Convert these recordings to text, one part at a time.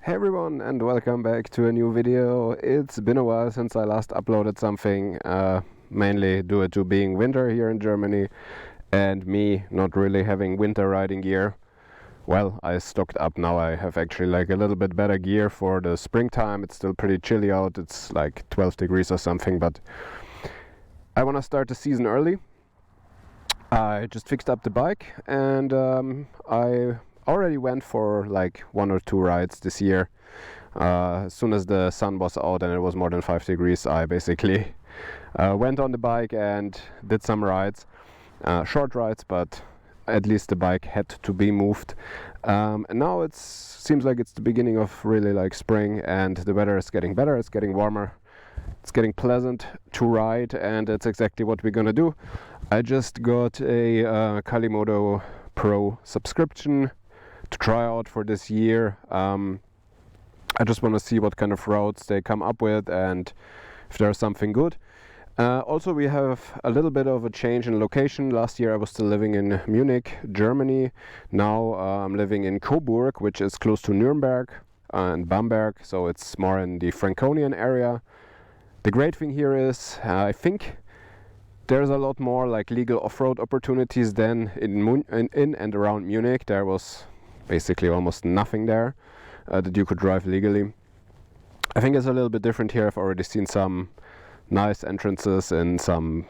Hey everyone, and welcome back to a new video. It's been a while since I last uploaded something, mainly due to being winter here in Germany and me not really having winter riding gear. Well, I stocked up now. I have actually like a little bit better gear for the springtime. It's still pretty chilly out. It's like 12 degrees or something, but I want to start the season early. I just fixed up the bike and I already went for like 1 or 2 rides this year. As soon as the sun was out and it was more than 5 degrees, I basically went on the bike and did some rides, short rides, but at least the bike had to be moved. And now it seems like it's the beginning of really like spring, and the weather is getting better, it's getting warmer, it's getting pleasant to ride, and that's exactly what we're gonna do. I just got a Kalimoto Pro subscription to try out for this year. I just want to see what kind of routes they come up with and if there's something good. Also, we have a little bit of a change in location. Last year I was still living in Munich, Germany. Now I'm living in Coburg, which is close to Nuremberg and Bamberg, so it's more in the Franconian area. The great thing here is I think there's a lot more like legal off-road opportunities than in and around Munich. There was basically almost nothing there that you could drive legally. I think it's a little bit different here. I've already seen some nice entrances in some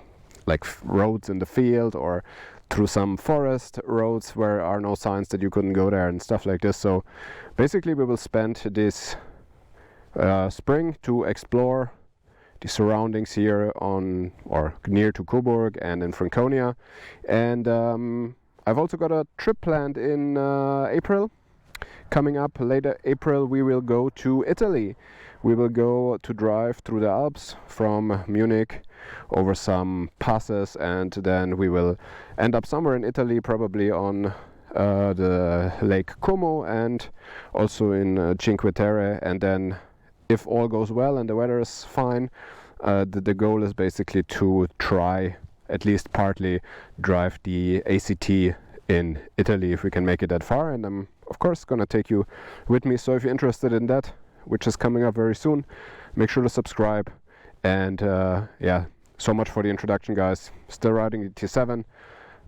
like roads in the field or through some forest roads where are no signs that you couldn't go there and stuff like this. So basically we will spend this spring to explore the surroundings here on or near to Coburg and in Franconia, and I've also got a trip planned in April. Coming up later April, we will go to Italy. We will go to drive through the Alps from Munich over some passes, and then we will end up somewhere in Italy, probably on the Lake Como and also in Cinque Terre. And then if all goes well and the weather is fine, the goal is basically to try at least partly drive the ACT in Italy if we can make it that far, and I'm of course gonna take you with me. So if you're interested in that, which is coming up very soon, make sure to subscribe. And yeah, so much for the introduction, guys. Still riding the T7.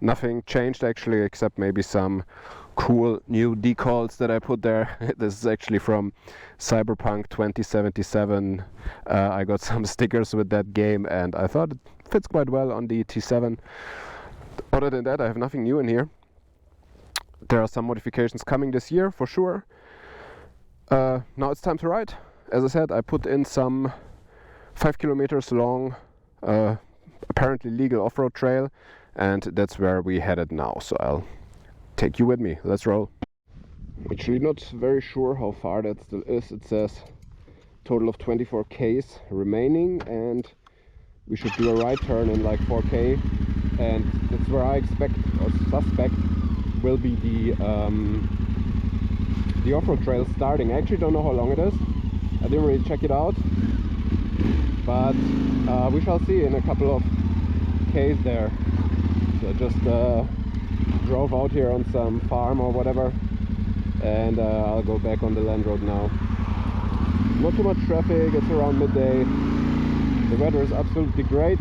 Nothing changed actually, except maybe some cool new decals that I put there. This is actually from Cyberpunk 2077. I got some stickers with that game and I thought it fits quite well on the T7. Other than that, I have nothing new in here. There are some modifications coming this year for sure. Now it's time to ride. As I said, I put in some 5 kilometers long apparently legal off-road trail, and that's where we headed now. So I'll take you with me. Let's roll. Actually not very sure how far that still is. It says total of 24 Ks remaining, and we should do a right turn in like 4K, and that's where I expect or suspect will be the off-road trail starting. I actually don't know how long it is. I didn't really check it out, but we shall see in a couple of Ks there. So I just drove out here on some farm or whatever, and I'll go back on the land road now. Not too much traffic, it's around midday. The weather is absolutely great.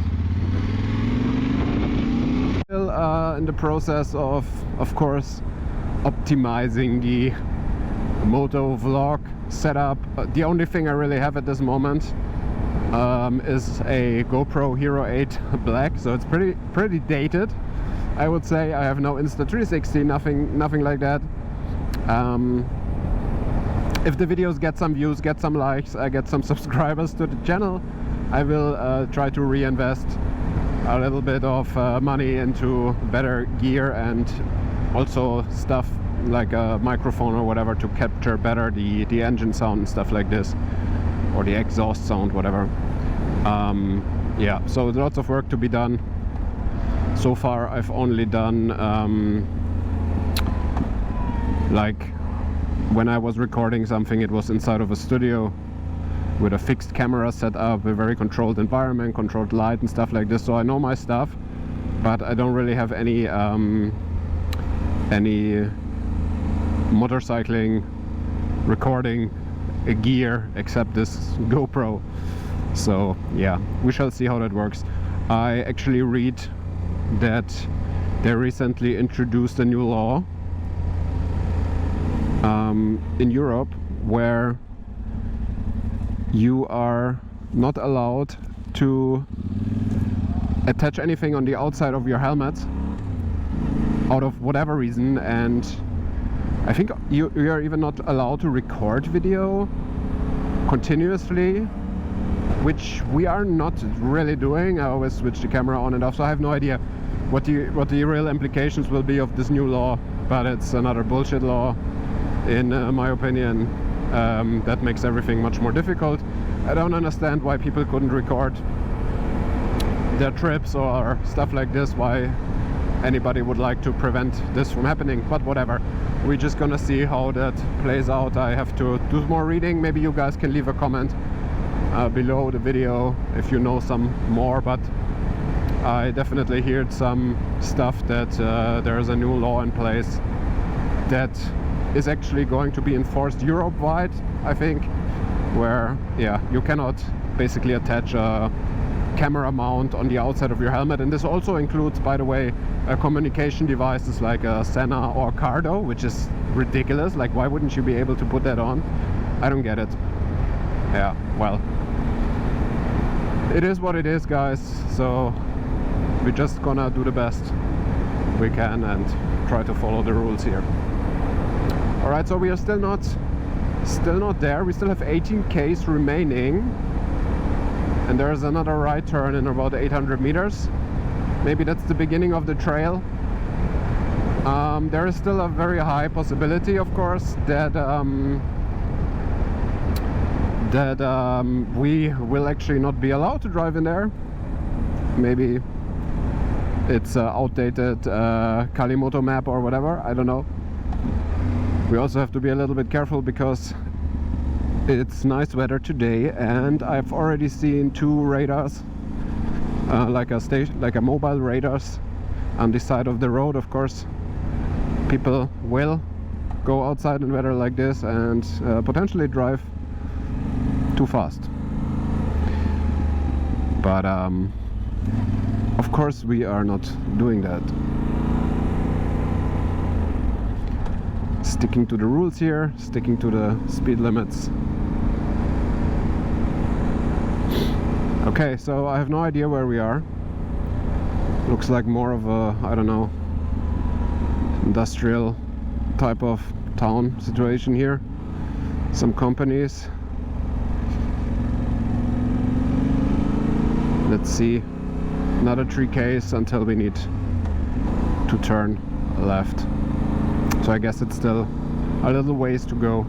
Still in the process of course, optimizing the moto vlog setup. The only thing I really have at this moment is a GoPro Hero 8 Black, so it's pretty dated, I would say. I have no Insta360, nothing like that. If the videos get some views, get some likes, I get some subscribers to the channel, I will try to reinvest a little bit of money into better gear and also stuff like a microphone or whatever to capture better the engine sound and stuff like this, or the exhaust sound, whatever. Yeah, so lots of work to be done. So far I've only done like when I was recording something, it was inside of a studio with a fixed camera set up, a very controlled environment, controlled light and stuff like this. So I know my stuff, but I don't really have any motorcycling recording gear except this GoPro. So yeah, we shall see how that works. I actually read that they recently introduced a new law in Europe where you are not allowed to attach anything on the outside of your helmet out of whatever reason, and I think you are even not allowed to record video continuously, which we are not really doing. I always switch the camera on and off, so I have no idea what the real implications will be of this new law, but it's another bullshit law in my opinion. That makes everything much more difficult. I don't understand why people couldn't record their trips or stuff like this, why anybody would like to prevent this from happening, but whatever. We're just gonna see how that plays out. I have to do more reading. Maybe you guys can leave a comment below the video if you know some more, but I definitely heard some stuff that there is a new law in place that is actually going to be enforced Europe-wide, I think, where yeah, you cannot basically attach a camera mount on the outside of your helmet, and this also includes, by the way, communication devices like a Senna or Cardo, which is ridiculous. Like, why wouldn't you be able to put that on? I don't get it. Yeah, well, it is what it is, guys, so we're just gonna do the best we can and try to follow the rules here. Alright, so we are still not there. We still have 18 Ks remaining, and there's another right turn in about 800 meters. Maybe that's the beginning of the trail. There is still a very high possibility, of course, that we will actually not be allowed to drive in there. Maybe it's an outdated Kalimoto map or whatever, I don't know. We also have to be a little bit careful because it's nice weather today, and I've already seen 2 radars, like a mobile radars on the side of the road. Of course, people will go outside in weather like this and potentially drive too fast. But of course we are not doing that. Sticking to the rules here, sticking to the speed limits. Okay, so I have no idea where we are. Looks like more of a, I don't know, industrial type of town situation here. Some companies. Let's see, another 3 Ks until we need to turn left. So I guess it's still a little ways to go.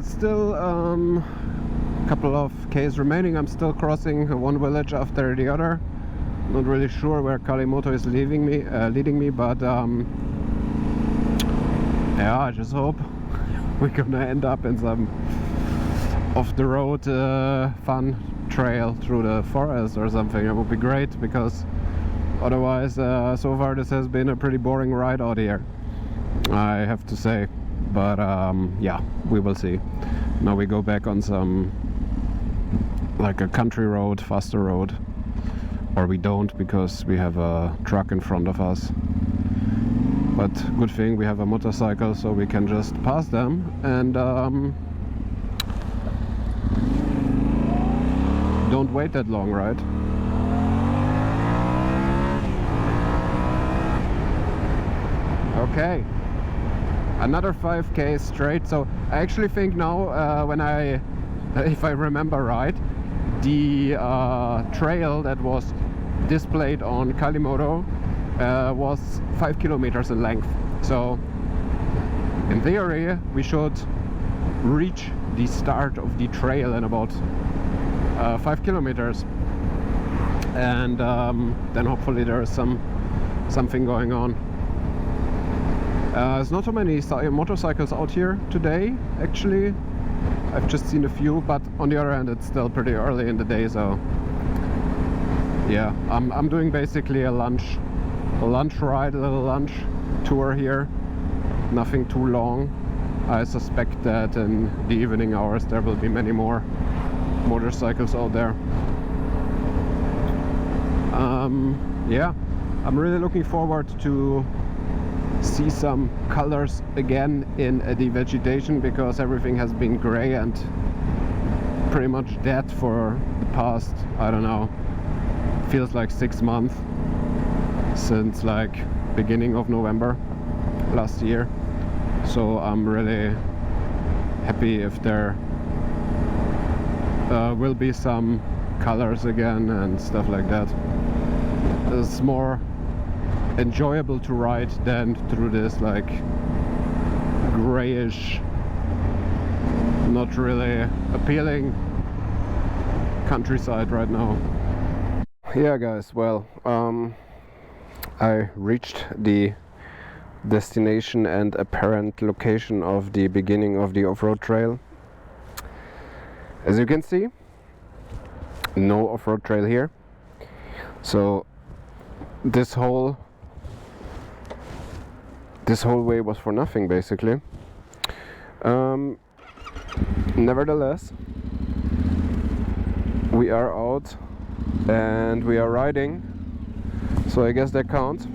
Still a couple of Ks remaining. I'm still crossing one village after the other. Not really sure where Kalimoto is leading me, but yeah, I just hope we're gonna end up in some off-the-road fun trail through the forest or something. It would be great, because otherwise so far this has been a pretty boring ride out here, I have to say. But yeah, we will see. Now we go back on some, like a country road, faster road, or we don't, because we have a truck in front of us. But good thing we have a motorcycle, so we can just pass them, and don't wait that long, right? Okay, another 5K straight. So I actually think now, if I remember right, the trail that was displayed on Kalimoto was 5 kilometers in length. So in theory we should reach the start of the trail in about 5 kilometers, and then hopefully there is something going on. There's not so many motorcycles out here today, actually. I've just seen a few, but on the other hand it's still pretty early in the day, so yeah, I'm doing basically a lunch ride, a little lunch tour here. Nothing too long, I suspect that in the evening hours there will be many more motorcycles out there. Yeah, I'm really looking forward to see some colors again in the vegetation, because everything has been gray and pretty much dead for the past, I don't know, feels like 6 months, since like beginning of November last year. So I'm really happy if there will be some colors again and stuff like that. It's more enjoyable to ride than through this like grayish, not really appealing countryside right now. Yeah guys, well, I reached the destination and apparent location of the beginning of the off-road trail. As you can see, no off-road trail here. So this whole way was for nothing, basically. Nevertheless, we are out and we are riding, so I guess that counts.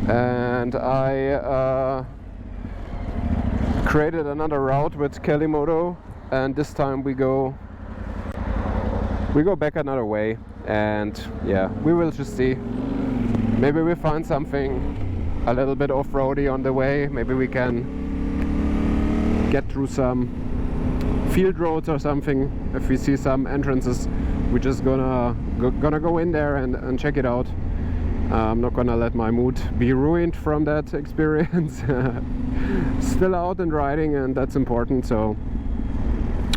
And I created another route with Kelimoto, and this time we go back another way, and yeah, we will just see. Maybe we find something a little bit off-roady on the way. Maybe we can get through some field roads or something. If we see some entrances, we're just gonna go in there and check it out. I'm not gonna let my mood be ruined from that experience. Still out and riding, and that's important, so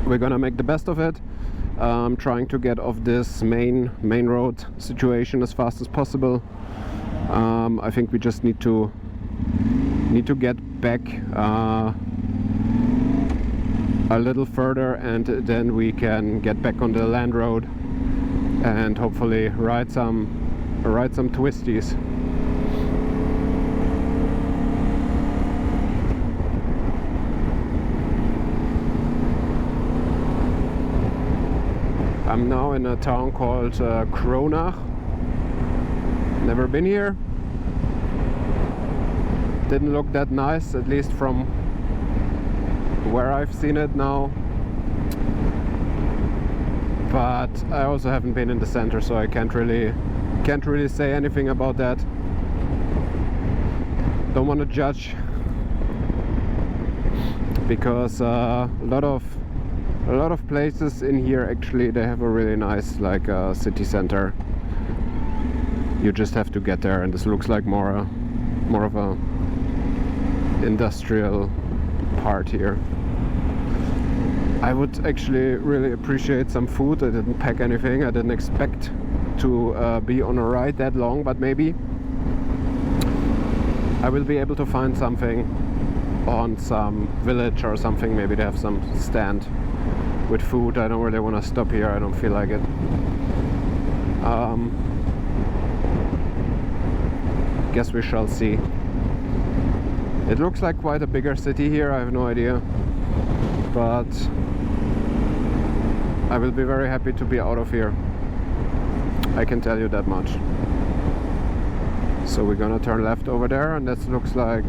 we're gonna make the best of it. Trying to get off this main road situation as fast as possible. I think we just need to get back a little further, and then we can get back on the land road and hopefully ride some twisties. I'm now in a town called Kronach. Never been here. Didn't look that nice, at least from where I've seen it now. But I also haven't been in the center, so I can't really say anything about that. Don't want to judge, because a lot of places in here actually they have a really nice like city center. You just have to get there, and this looks like more of a industrial part here. I would actually really appreciate some food. I didn't pack anything. I didn't expect to be on a ride that long, but maybe I will be able to find something on some village or something. Maybe they have some stand with food. I don't really want to stop here. I don't feel like it. Guess we shall see. It looks like quite a bigger city here. I have no idea, but I will be very happy to be out of here. I can tell you that much. So we're gonna turn left over there, and that looks like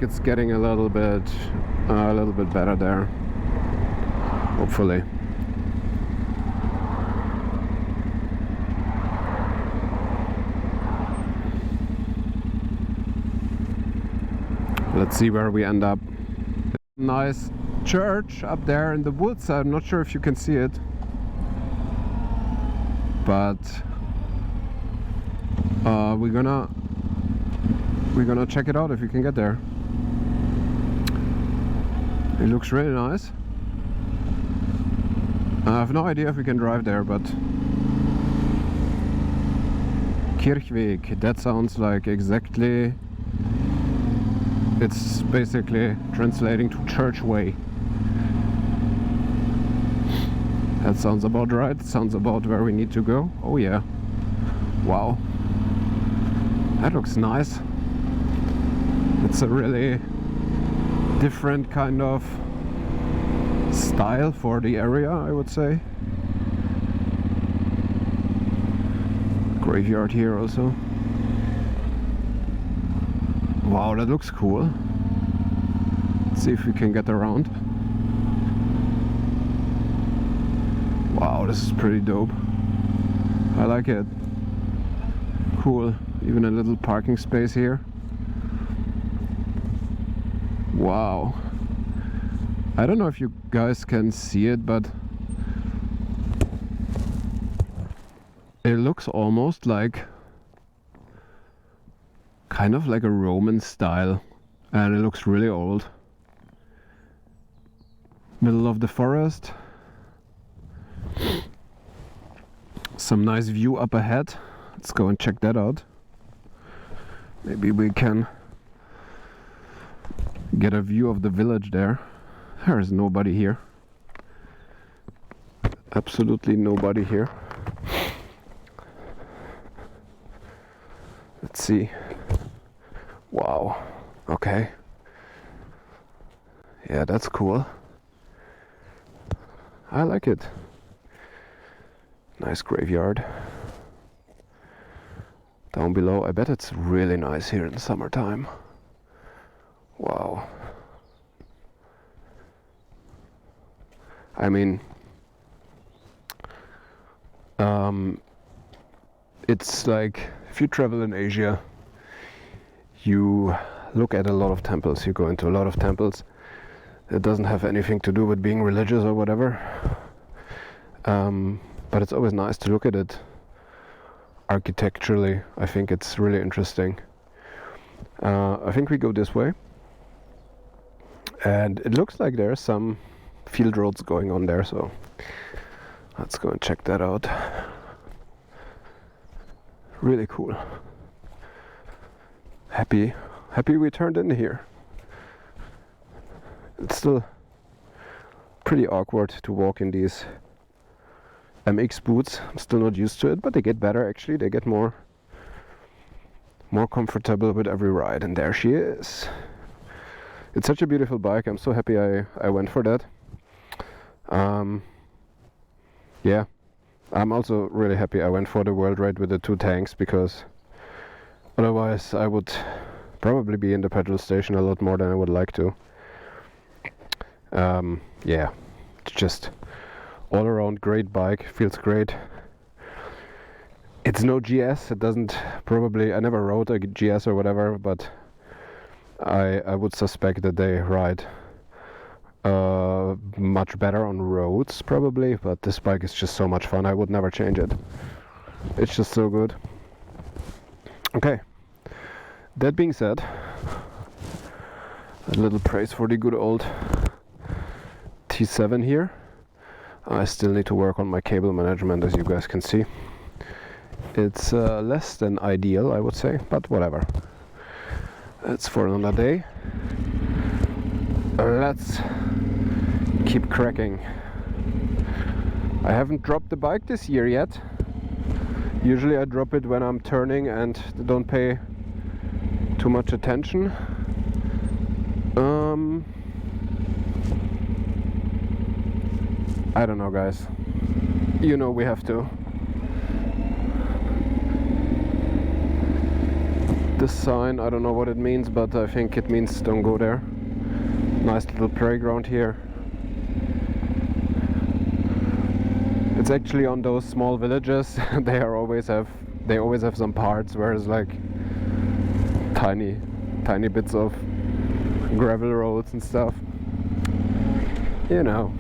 it's getting a little bit better there, hopefully. Let's see where we end up. Nice church up there in the woods. I'm not sure if you can see it, but we're gonna check it out if you can get there. It looks really nice. I have no idea if we can drive there, but Kirchweg, that sounds like exactly. It's basically translating to church way. That sounds about right. It sounds about where we need to go. Oh yeah. Wow. That looks nice. It's a really different kind of style for the area, I would say. Graveyard here also. Wow, that looks cool. Let's see if we can get around. Wow, this is pretty dope. I like it. Cool. Even a little parking space here. Wow. I don't know if you guys can see it, but it looks almost like kind of like a Roman style, and it looks really old. Middle of the forest. Some nice view up ahead. Let's go and check that out. Maybe we can get a view of the village there. There is nobody here. Absolutely nobody here. Let's see. Wow. Okay. Yeah, that's cool. I like it. Nice graveyard. Down below, I bet it's really nice here in the summertime. Wow. I mean, it's like if you travel in Asia, you look at a lot of temples, you go into a lot of temples. It doesn't have anything to do with being religious or whatever. But it's always nice to look at it architecturally. I think it's really interesting. I think we go this way. And it looks like there's some field roads going on there, so let's go and check that out. Really cool. Happy we turned in here. It's still pretty awkward to walk in these MX boots. I'm still not used to it, but they get better actually. They get more comfortable with every ride, and there she is. It's such a beautiful bike. I'm so happy I went for that. Yeah, I'm also really happy I went for the world ride with the 2 tanks, because otherwise I would probably be in the petrol station a lot more than I would like to. Yeah, it's just all around great bike, feels great. It's no GS, it doesn't probably, I never rode a GS or whatever, but I would suspect that they ride much better on roads probably, but this bike is just so much fun. I would never change it. It's just so good. Okay, that being said, a little praise for the good old T7 here. I still need to work on my cable management, as you guys can see. It's less than ideal, I would say, but whatever. That's for another day. Let's keep cracking. I haven't dropped the bike this year yet. Usually I drop it when I'm turning and don't pay too much attention. I don't know, guys. You know we have to. This sign, I don't know what it means, but I think it means don't go there. Nice little playground here. It's actually on those small villages. They always have some parts where it's like tiny bits of gravel roads and stuff. You know,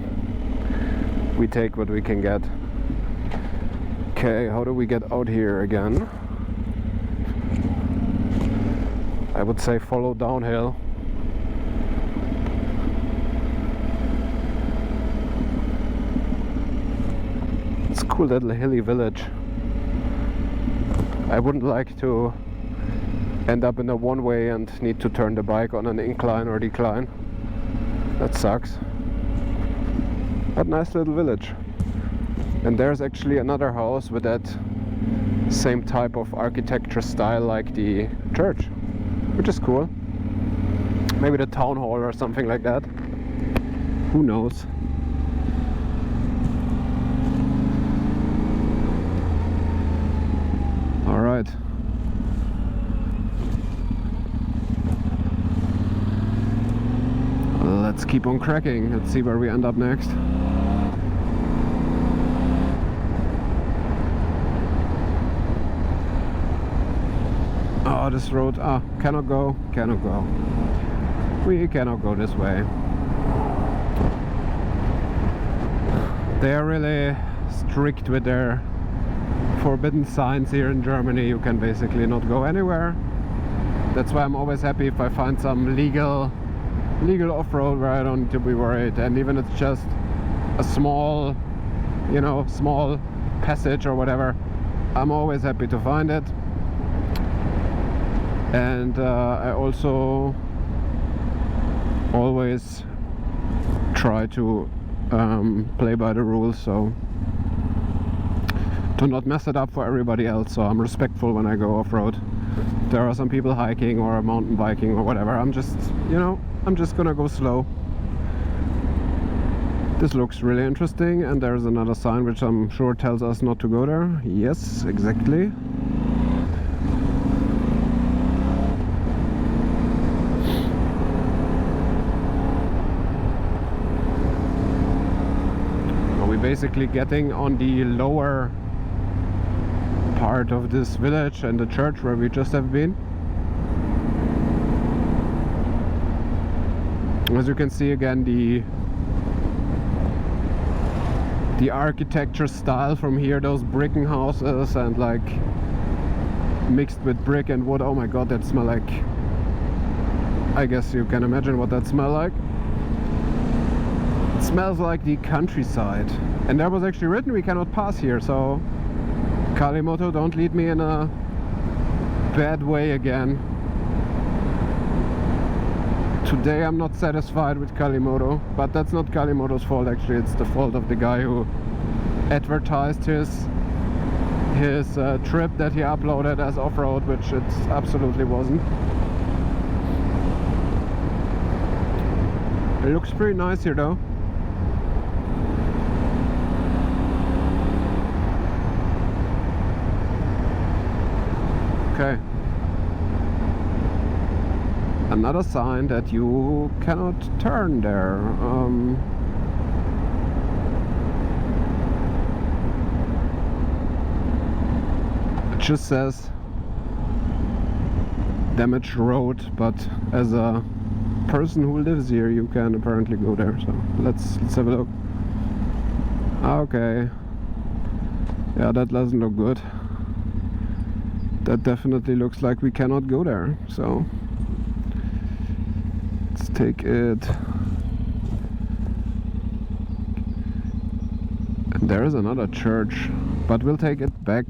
we take what we can get. Okay, how do we get out here again? I would say follow downhill. It's a cool little hilly village. I wouldn't like to end up in a one-way and need to turn the bike on an incline or decline. That sucks. But nice little village. And there's actually another house with that same type of architecture style like the church, which is cool. maybe the town hall or something like that. Who knows? All right. Let's keep on cracking. Let's see where we end up next. Oh, this road, cannot go. We cannot go this way. They are really strict with their forbidden signs here in Germany. You can basically not go anywhere. That's why I'm always happy if I find some legal off-road where I don't need to be worried, and even it's just a small, you know, small passage or whatever, I'm always happy to find it. And I also always try to play by the rules, so to not mess it up for everybody else. So I'm respectful when I go off-road. There are some people hiking or mountain biking or whatever. I'm just, you know, I'm just gonna go slow. This looks really interesting, and there's another sign which I'm sure tells us not to go there. Yes, exactly. Basically getting on the lower part of this village and the church where we just have been. As you can see, again, the architecture style from here, those bricking houses and like mixed with brick and wood. Oh my god, that smell like, I guess you can imagine what that smell like. It smells like the countryside. And there was actually written we cannot pass here, so Kalimoto, don't lead me in a bad way again. Today I'm not satisfied with Kalimoto, but that's not Kalimoto's fault actually, it's the fault of the guy who advertised his trip that he uploaded as off-road, which it absolutely wasn't. It looks pretty nice here though. Okay. Another sign that you cannot turn there. It just says damaged road, but as a person who lives here you can apparently go there, so let's have a look. Okay. Yeah, that doesn't look good. That definitely looks like we cannot go there, so let's take it. And there is another church, but we'll take it back.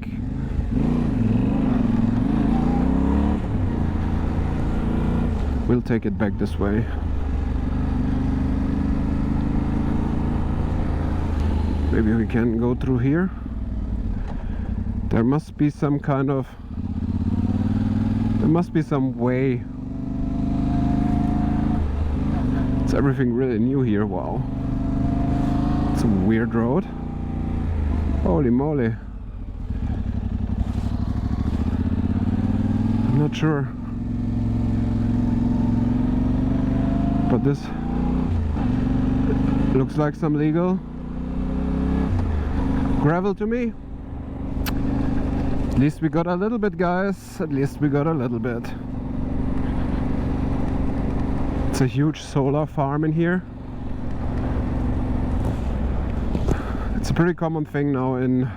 We'll take it back this way. Maybe we can go through here. There must be some kind of... There must be some way. It's everything really new here, wow. It's a weird road. Holy moly. I'm not sure. But this looks like some legal gravel to me. At least we got a little bit, guys. At least we got a little bit. It's a huge solar farm in here. It's a pretty common thing now in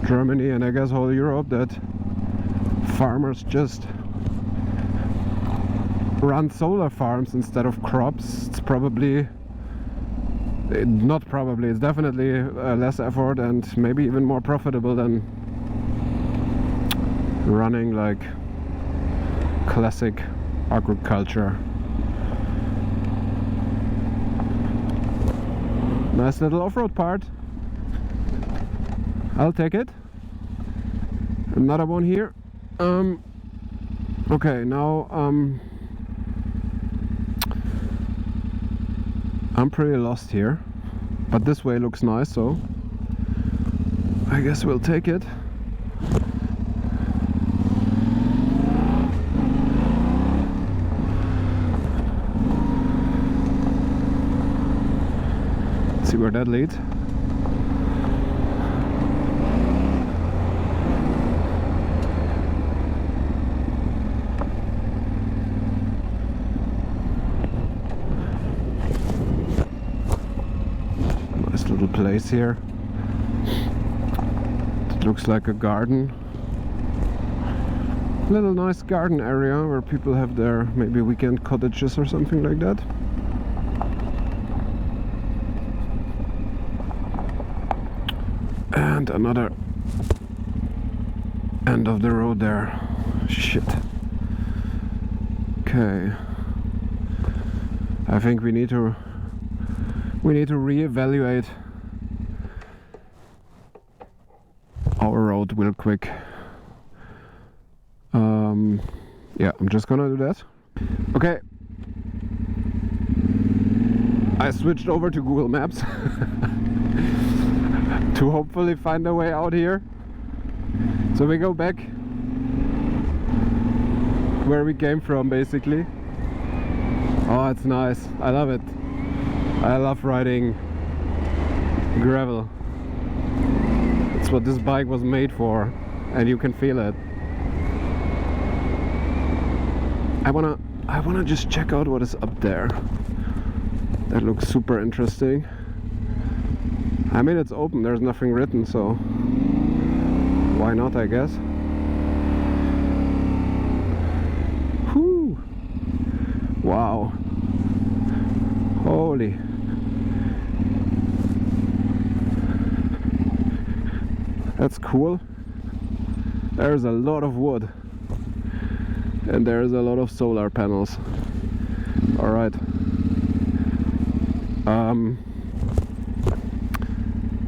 Germany and I guess whole Europe that farmers just run solar farms instead of crops. It's probably, not probably, it's definitely less effort and maybe even more profitable than running like classic agriculture. Nice little off-road part. I'll take it. Another one here. Okay, now I'm pretty lost here, but this way looks nice, so I guess we'll take it. See where that leads. Nice little place here. It looks like a garden. Little nice garden area where people have their maybe weekend cottages or something like that. And another end of the road there. Shit. Okay. I think we need to reevaluate our road real quick. Yeah, I'm just gonna do that. Okay. I switched over to Google Maps to hopefully find a way out here. So we go back where we came from, basically. Oh, it's nice. I love it. I love riding gravel. It's what this bike was made for, and you can feel it. I wanna just check out what is up there. That looks super interesting. I mean, it's open, there's nothing written, so why not, I guess. Whew. Wow. Holy. That's cool. There's a lot of wood. And there's a lot of solar panels. Alright.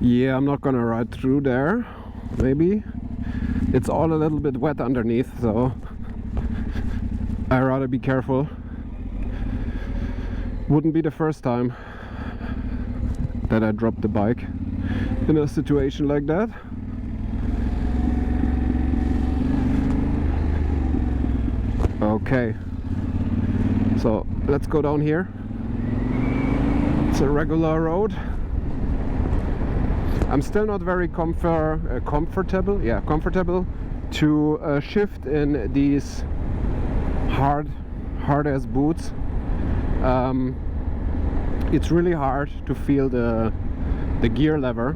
Yeah, I'm not gonna ride through there. Maybe. It's all a little bit wet underneath, so I'd rather be careful. Wouldn't be the first time that I dropped the bike in a situation like that. Okay, so let's go down here. It's a regular road. I'm still not very comfortable to shift in these hard ass boots. It's really hard to feel the gear lever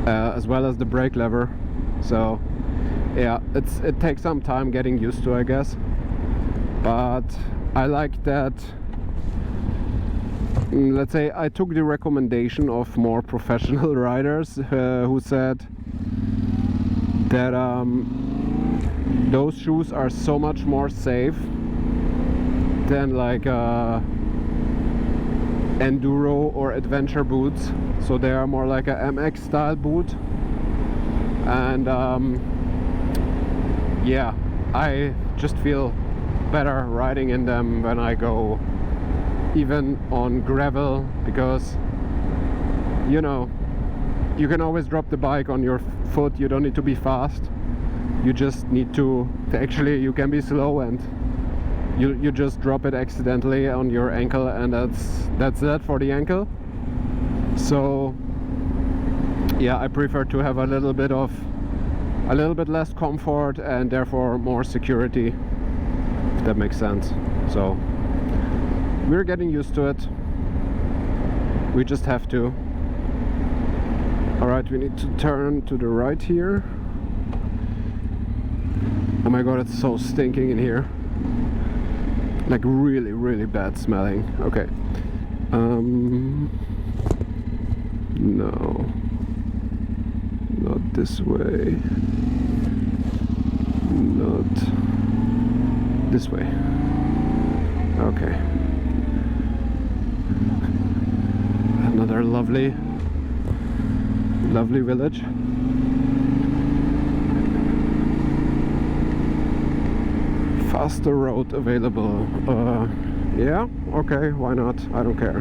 as well as the brake lever. So yeah, it takes some time getting used to, I guess. But I like that. Let's say I took the recommendation of more professional riders who said that those shoes are so much more safe than like enduro or adventure boots. So they are more like a MX style boot, and yeah, I just feel better riding in them when I go even on gravel, because you know, you can always drop the bike on your foot. You don't need to be fast, you just need to actually, you can be slow, and you just drop it accidentally on your ankle, and that's that for the ankle. So yeah, I prefer to have a little bit less comfort and therefore more security, if that makes sense. So we're getting used to it. We just have to. Alright, we need to turn to the right here. Oh my god, it's so stinking in here. Like really, really bad smelling. Okay. No. Not this way. Not this way. Okay. Another lovely village. Faster road available. Yeah, okay, why not? I don't care.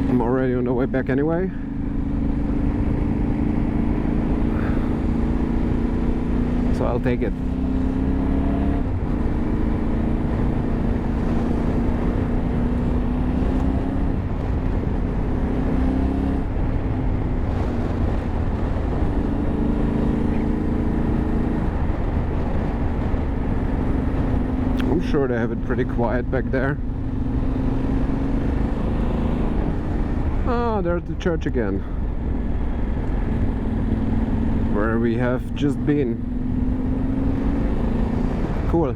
I'm already on the way back anyway. So I'll take it. I'm sure they have it pretty quiet back there. Ah, there's the church again, where we have just been. Cool.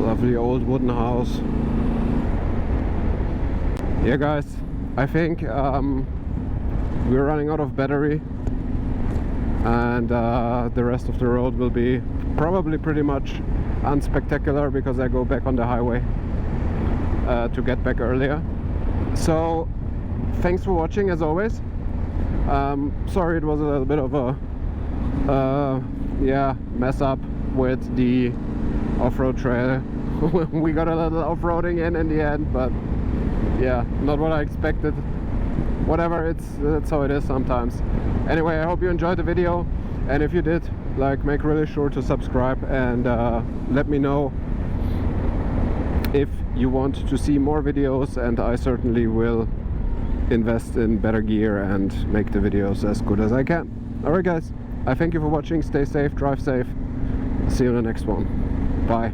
Lovely old wooden house. Yeah guys, I think we're running out of battery, and the rest of the road will be probably pretty much unspectacular because I go back on the highway to get back earlier. So thanks for watching as always. Sorry it was a little bit of a yeah, mess up with the off-road trail. We got a little off-roading in the end, but yeah, not what I expected. Whatever, that's how it is sometimes. Anyway, I hope you enjoyed the video, and if you did, like, make really sure to subscribe and let me know if you want to see more videos, and I certainly will invest in better gear and make the videos as good as I can. Alright guys, I thank you for watching. Stay safe, drive safe. See you in the next one. Bye.